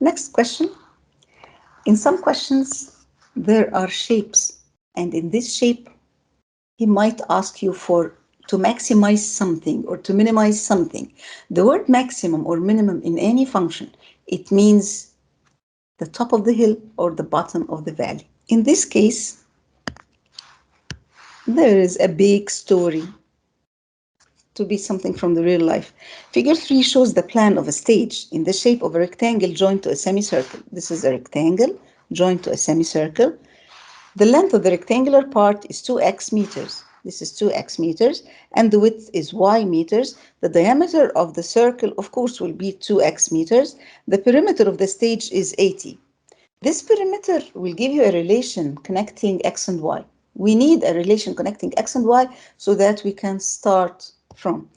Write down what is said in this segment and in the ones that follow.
Next question. In some questions, there are shapes, and in this shape, he might ask you to maximize something or to minimize something. The word maximum or minimum in any function, it means the top of the hill or the bottom of the valley. In this case, there is a big story to be something from the real life. Figure 3 shows the plan of a stage in the shape of a rectangle joined to a semicircle. This is a rectangle joined to a semicircle. The length of the rectangular part is 2x meters. This is 2x meters, and the width is y meters. The diameter of the circle, of course, will be 2x meters. The perimeter of the stage is 80. This perimeter will give you a relation connecting x and y. We need a relation connecting x and y so that we can start from.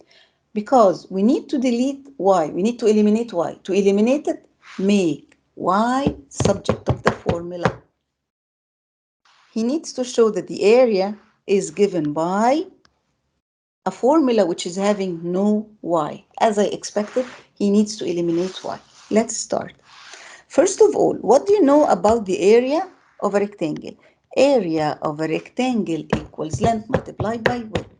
Because we need to delete y, we need to eliminate y. To eliminate it, make y subject of the formula. He needs to show that the area is given by a formula which is having no y. As I expected, he needs to eliminate y. Let's start. First of all, what do you know about the area of a rectangle? Area of a rectangle equals length multiplied by width.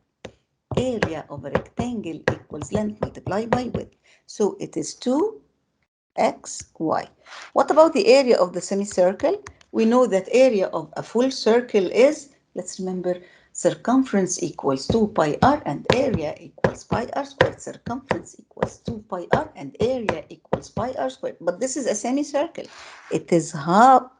Area of a rectangle equals length multiplied by width. So it is 2xy. What about the area of the semicircle? We know that area of a full circle is, let's remember, circumference equals 2 pi r and area equals pi r squared. Circumference equals 2 pi r and area equals pi r squared. But this is a semicircle. It is half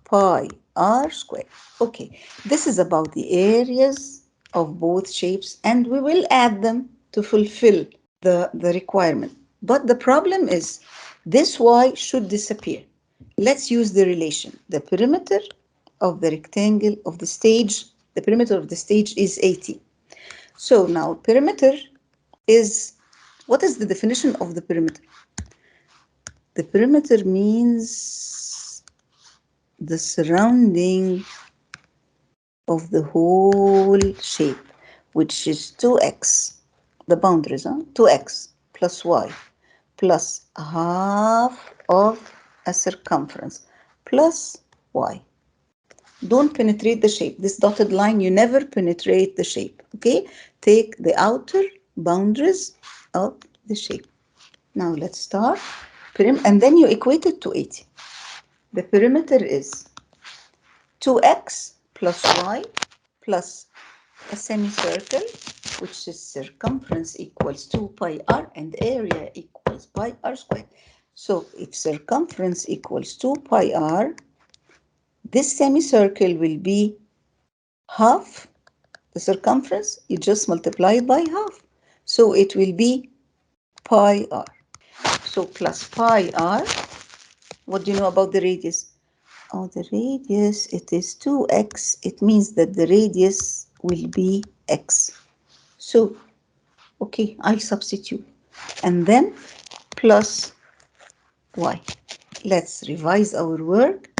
pi r squared. Okay, this is about the areas of both shapes, and we will add them to fulfill the requirement. But the problem is this y should disappear. Let's use the relation. The perimeter of the rectangle of the stage, the perimeter of the stage is 80. So now perimeter is, what is the definition of the perimeter? The perimeter means the surrounding of the whole shape, which is 2x, the boundaries, 2x plus y plus half of a circumference plus y. Don't penetrate the shape. This dotted line, you never penetrate the shape, okay? Take the outer boundaries of the shape. Now let's start. And then you equate it to 80. The perimeter is 2x plus y plus a semicircle, which is circumference equals 2 pi r and area equals pi r squared. So if circumference equals 2 pi r, this semicircle will be half the circumference. You just multiply it by half. So it will be pi r. So plus pi r. What do you know about the radius? Oh, the radius, it is 2x. It means that the radius will be x. So, okay, I'll substitute. And then plus y. Let's revise our work.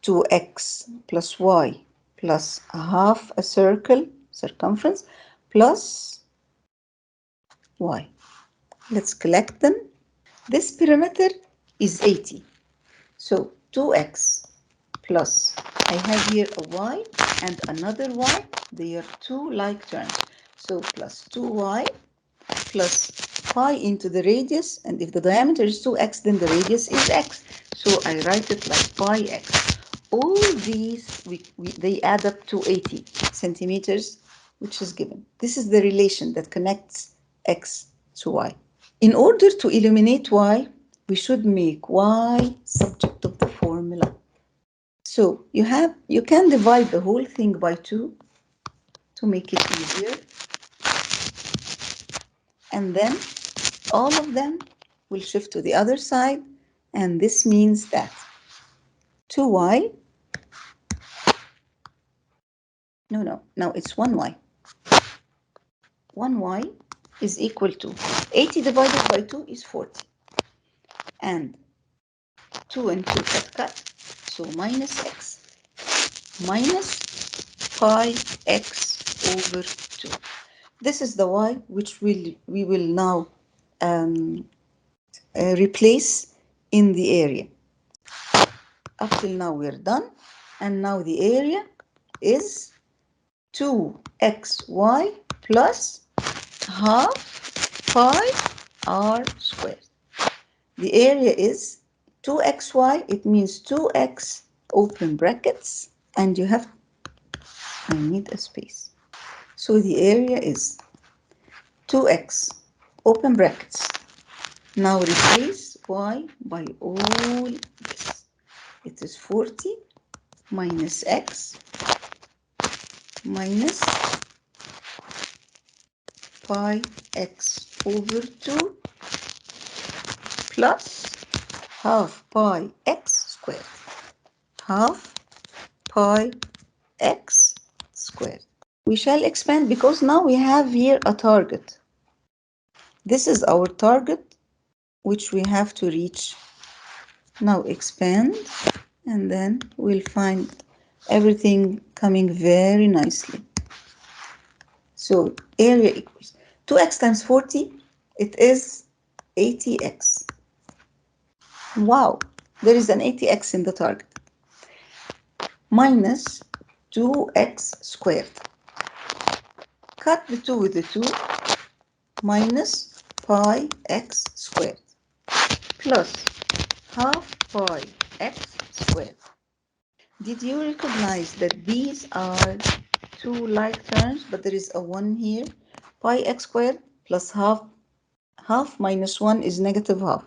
2x plus y plus half a circle, circumference, plus y. Let's collect them. This perimeter is 80. So 2x plus, I have here a y and another y. They are two like terms. So plus 2y plus pi into the radius. And if the diameter is 2x, then the radius is x. So I write it like pi x. All these, they add up to 80 centimeters, which is given. This is the relation that connects x to y. In order to eliminate y, we should make y subject of the formula. So you can divide the whole thing by 2 to make it easier. And then all of them will shift to the other side. And this means that 2y, now it's 1y. 1y is equal to 80 divided by 2 is 40. And 2 and 2 cut, so minus x. Minus pi x over 2. This is the y which we will now replace in the area. Up till now we're done, and now the area is 2xy plus half pi r squared. The area is 2xy, it means 2x open brackets, and you have, I need a space. So the area is 2x open brackets. Now replace y by all this. It is 40 minus x minus pi x over 2 plus half pi x squared. Half pi x squared. We shall expand because now we have here a target. This is our target which we have to reach. Now expand, and then we'll find everything coming very nicely. So area equals 2x times 40, it is 80x. Wow, there is an 80x in the target. Minus 2x squared. Cut the 2 with the 2, minus pi x squared plus half pi x squared. Did you recognize that these are two like terms, but there is a 1 here? Pi x squared plus half minus 1 is negative half.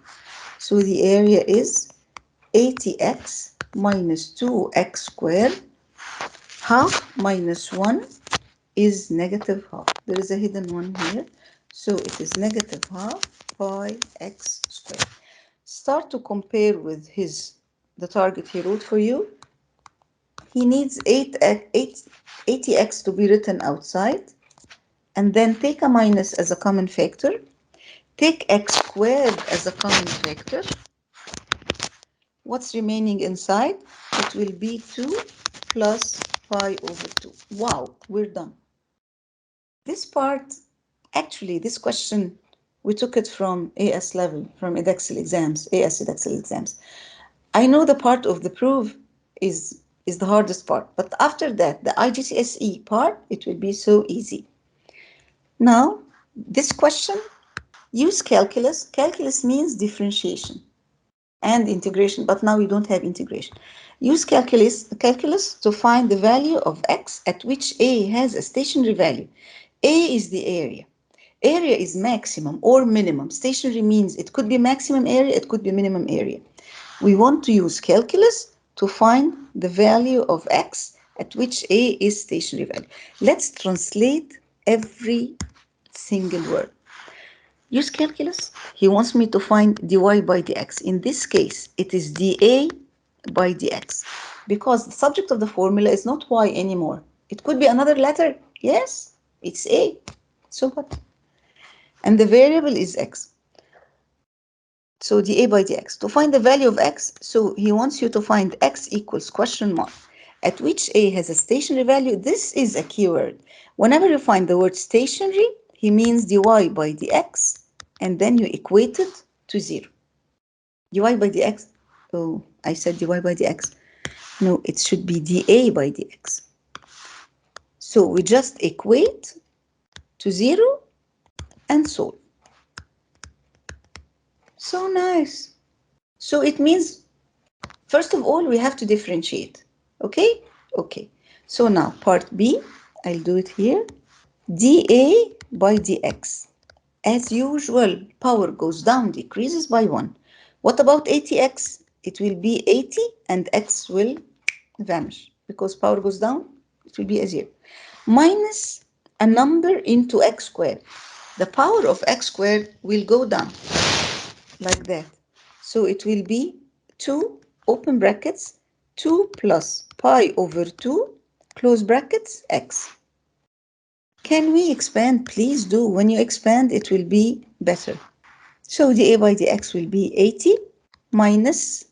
So the area is 80x minus 2x squared. Half minus 1 is negative half. There is a hidden 1 here. So it is negative half pi x squared. Start to compare with the target he wrote for you. He needs 80x to be written outside, and then take a minus as a common factor. Take x squared as a common factor. What's remaining inside? It will be 2 plus pi over 2. Wow, we're done. This part, actually, this question, we took it from AS level, from Edexcel exams, AS Edexcel exams. I know the part of the proof is the hardest part, but after that, the IGCSE part, it will be so easy. Now, this question, use calculus. Calculus means differentiation and integration, but now we don't have integration. Use calculus to find the value of x at which a has a stationary value. A is the area. Area is maximum or minimum. Stationary means it could be maximum area, it could be minimum area. We want to use calculus to find the value of x at which a is stationary value. Let's translate every single word. Use calculus. He wants me to find dy by dx. In this case, it is dA by dx, because the subject of the formula is not y anymore. It could be another letter. Yes, it's a. So what? And the variable is x. So dA by dx. To find the value of x, so he wants you to find x equals question mark, at which a has a stationary value. This is a keyword. Whenever you find the word stationary, he means dy by dx, and then you equate it to 0. dy by dx, oh, I said dy by dx. No, it should be dA by dx. So we just equate to 0 and solve. So nice. So it means, first of all, we have to differentiate. Okay? Okay. So now part B, I'll do it here. dA by dx. As usual, power goes down, decreases by 1. What about 80x? It will be 80 and x will vanish. Because power goes down, it will be a 0. Minus a number into x squared. The power of x squared will go down like that. So it will be 2, open brackets, 2 plus pi over 2, close brackets, x. Can we expand? Please do. When you expand, it will be better. So the a by dx will be 80 minus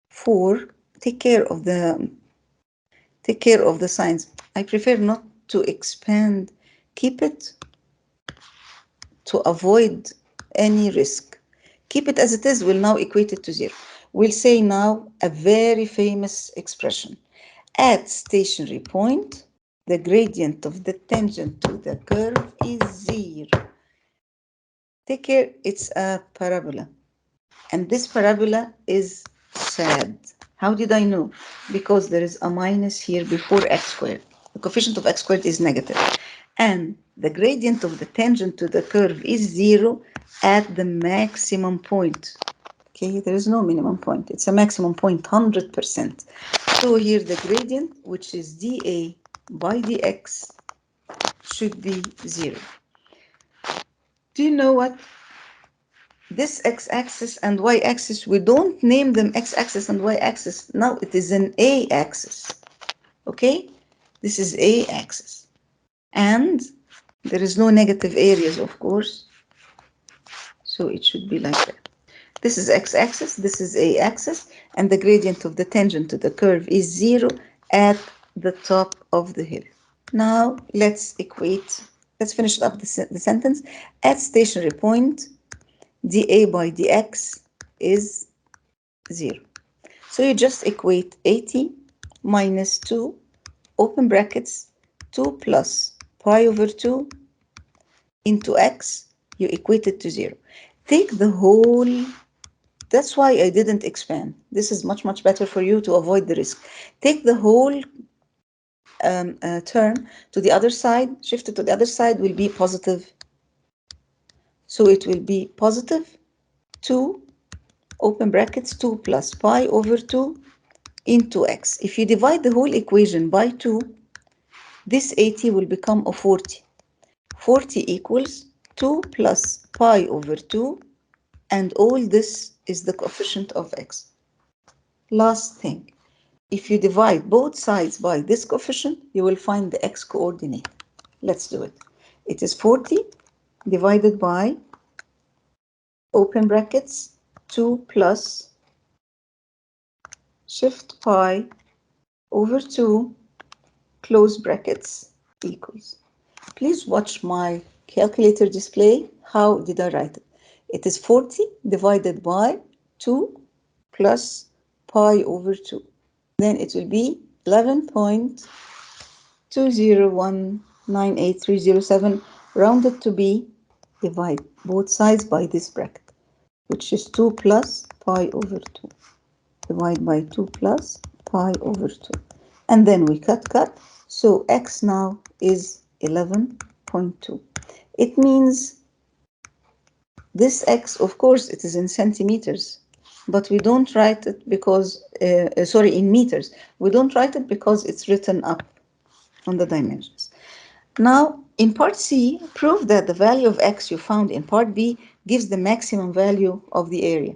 4. Take care of the signs. I prefer not to expand. Keep it to avoid any risk. Keep it as it is, we'll now equate it to 0. We'll say now a very famous expression. At stationary point, the gradient of the tangent to the curve is 0. Take care, it's a parabola. And this parabola is sad. How did I know? Because there is a minus here before x squared. The coefficient of x squared is negative. And the gradient of the tangent to the curve is 0 at the maximum point. Okay, there is no minimum point. It's a maximum point, 100%. So here the gradient, which is dA by dx, should be 0. Do you know what? This x-axis and y-axis, we don't name them x-axis and y-axis. Now it is an a-axis. Okay? This is a-axis. And there is no negative areas, of course. So it should be like that. This is x-axis, this is a-axis, and the gradient of the tangent to the curve is 0 at the top of the hill. Now let's finish up the sentence. At stationary point, dA by dx is 0. So you just equate 80 minus 2, open brackets, 2 plus pi over 2 into x, you equate it to 0. Take the whole, that's why I didn't expand. This is much, much better for you to avoid the risk. Take the whole term to the other side, shift it to the other side, will be positive. So it will be positive 2, open brackets, 2 plus pi over 2 into x. If you divide the whole equation by 2, this 80 will become a 40. 40 equals 2 plus pi over 2, and all this is the coefficient of x. Last thing, if you divide both sides by this coefficient, you will find the x coordinate. Let's do it. It is 40 divided by, open brackets, 2 plus shift pi over 2, close brackets, equals. Please watch my calculator display. How did I write it? It is 40 divided by 2 plus pi over 2. Then it will be 11.20198,307 rounded to b. Divide both sides by this bracket, which is 2 plus pi over 2. Divide by 2 plus pi over 2. And then we cut. So x now is 11.2. It means this x, of course, it is in centimeters, but we don't write it because, in meters. We don't write it because it's written up on the dimensions. Now, in part C, prove that the value of x you found in part B gives the maximum value of the area.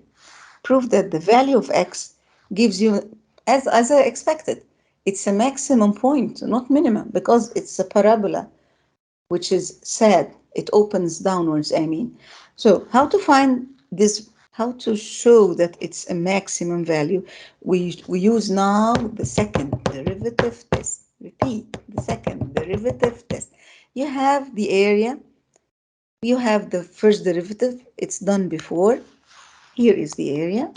Prove that the value of x gives you, as I expected, it's a maximum point, not minimum, because it's a parabola, which is sad. It opens downwards, I mean. So how to find this, how to show that it's a maximum value? We use now the second derivative test. Repeat, the second derivative test. You have the area, you have the first derivative, it's done before. Here is the area.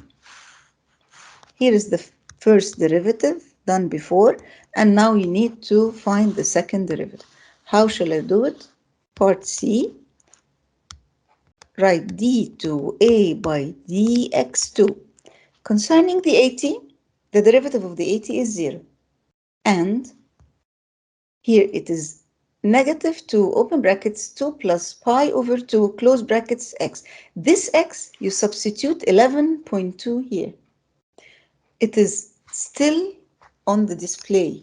Here is the first derivative done before, and now you need to find the second derivative. How shall I do it? Part C, write d2a by dx2. Concerning the 80, the derivative of the 80 is 0. And here it is negative 2, open brackets, 2 plus pi over 2, close brackets, x. This x, you substitute 11.2 here. It is still on the display,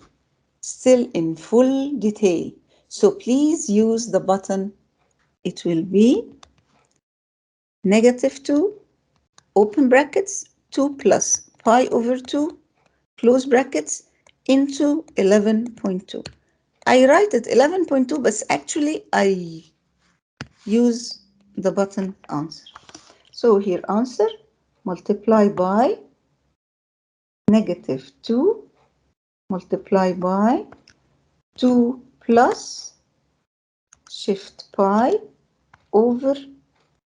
still in full detail. So please use the button. It will be negative 2, open brackets, 2 plus pi over 2, close brackets, into 11.2. I write it 11.2, but actually I use the button answer. So here answer, multiply by negative 2, multiply by 2 plus shift pi over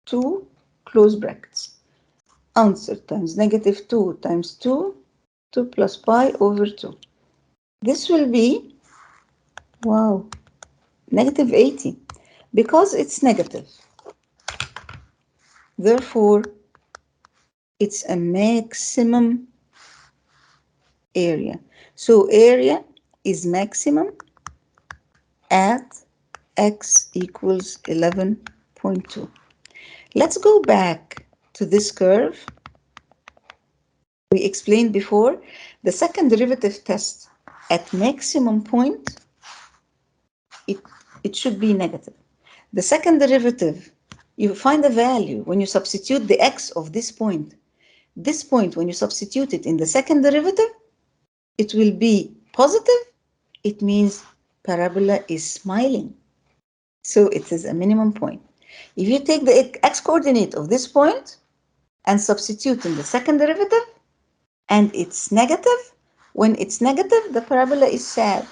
2, close brackets. answer times negative 2 times 2, 2 plus pi over 2. This will be, wow, negative 80. Because it's negative, therefore it's a maximum area. So area is maximum at x equals 11.2. Let's go back to this curve. We explained before the second derivative test at maximum point, it, it should be negative. The second derivative, you find a value when you substitute the x of this point. This point, when you substitute it in the second derivative, it will be positive. It means parabola is smiling. So it is a minimum point. If you take the x coordinate of this point and substitute in the second derivative, and it's negative, when it's negative, the parabola is sad.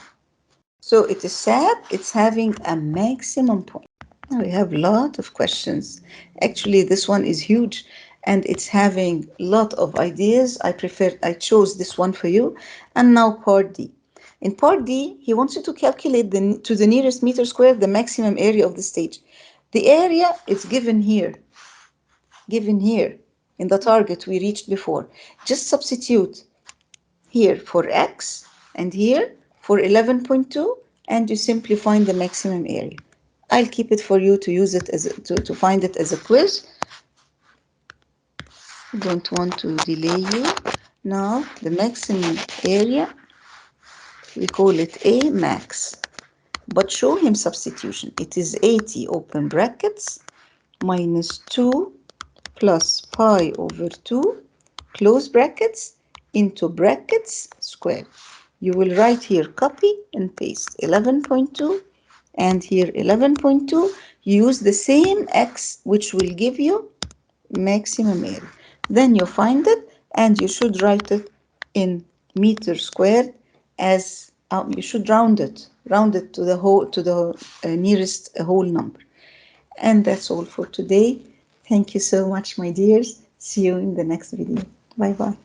So it is sad, it's having a maximum point. Now we have a lot of questions. Actually, this one is huge and it's having a lot of ideas. I chose this one for you. And now part D. In part D, he wants you to calculate to the nearest meter squared the maximum area of the stage. The area is given here in the target we reached before. Just substitute here for x and here for 11.2, and you simply find the maximum area. I'll keep it for you to use it to find it as a quiz. Don't want to delay you. Now the maximum area, we call it A max, but show him substitution. It is 80 open brackets minus 2 plus pi over 2 close brackets into brackets squared. You will write here copy and paste 11.2 and here 11.2. Use the same x which will give you maximum area. Then you find it and you should write it in meter squared as you should round it to the nearest whole number. And that's all for today. Thank you so much, my dears. See you in the next video. Bye bye.